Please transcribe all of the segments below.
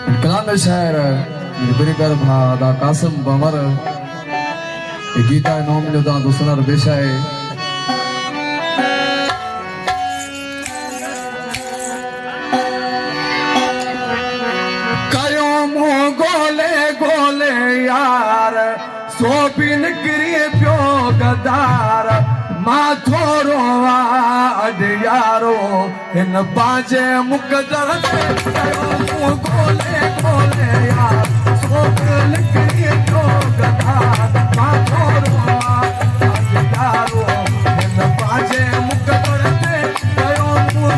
कलाम शायर बिरकर भादा कासिम बमर गीता नोम जोदा दुसनर बेशाए कयो मो गोले गोले यार सोपिन गिरी प्यो गदार माथो रोवा अड यारो इन बाजे मुकदर ते कयो गोले गोले यार सोपिन गिरी प्यो गदार माथो रोवा अड यारो इन बाजे मुकदर ते कयो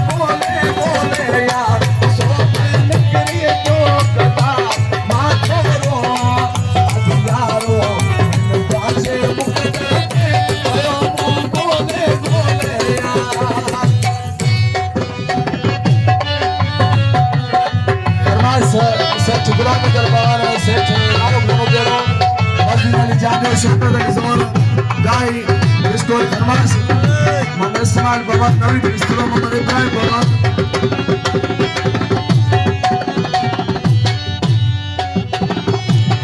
गोले गोले यार सोपिन गिरी प्यो गदार माथो रोवा अड यारो इन बाजे मुकदर ते कयो गोले गोले यार सेठ गुलाम दरबार सेठ आरोप नोगेरो मस्जिद अली जाने शोकत अली जोर गाई रिस्टोर फरमास मोहम्मद इस्माइल बाबा नवी रिस्टोर मोहम्मद इब्राहिम बाबा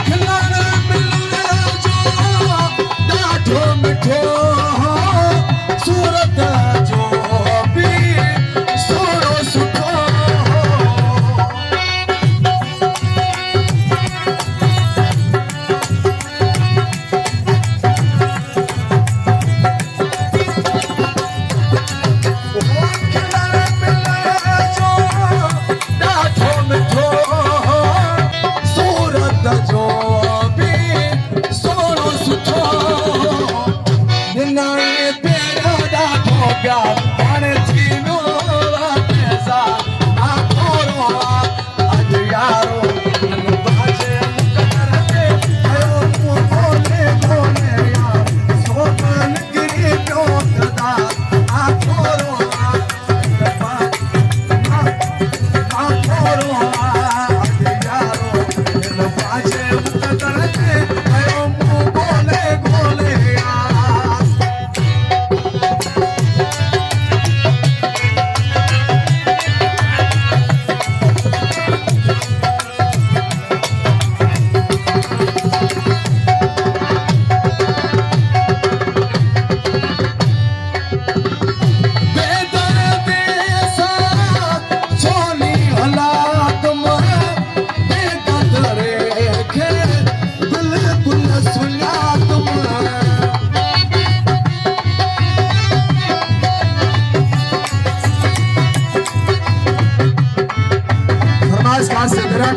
खिलाने मिलने जो डाठो मिठो सूरत जो भी सोरो सुठो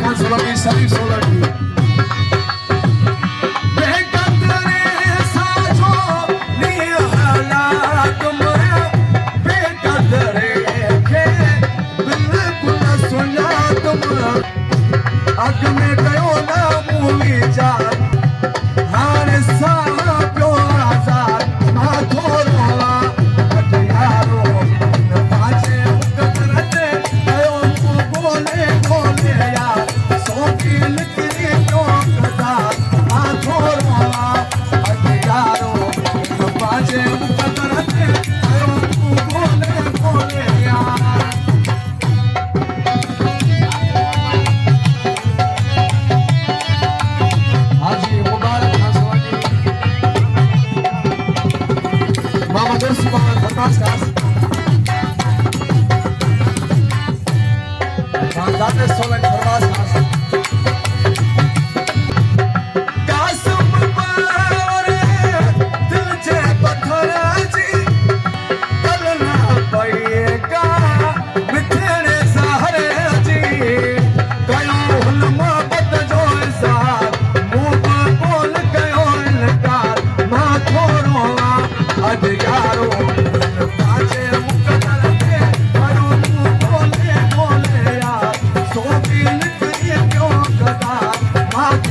खान सोलंकी सलीम सोलंकी अग में कयो ना मूवी चार हाने सा प्यो आजाद माथो रोवा अड यारो बाजे मुकदर ते कयो गोले गोले यार सोकी लिखरी प्यो गदार माथो रोवा अड यारो बाजे मुकदर ते कयो गोले गोले यार Dale sola en farmacias. Qasim बारे दिल जे पत्थर जी कल ना पएगा मिठड़े सहारे जी कयो हुल मोहब्बत जो इज़हार मुंह बोल कयो इनकार माथो रोवा अड यारो बाजे मुकदर ते कयो बोले बोले यार सोकी निकरी प्यो गदार माथो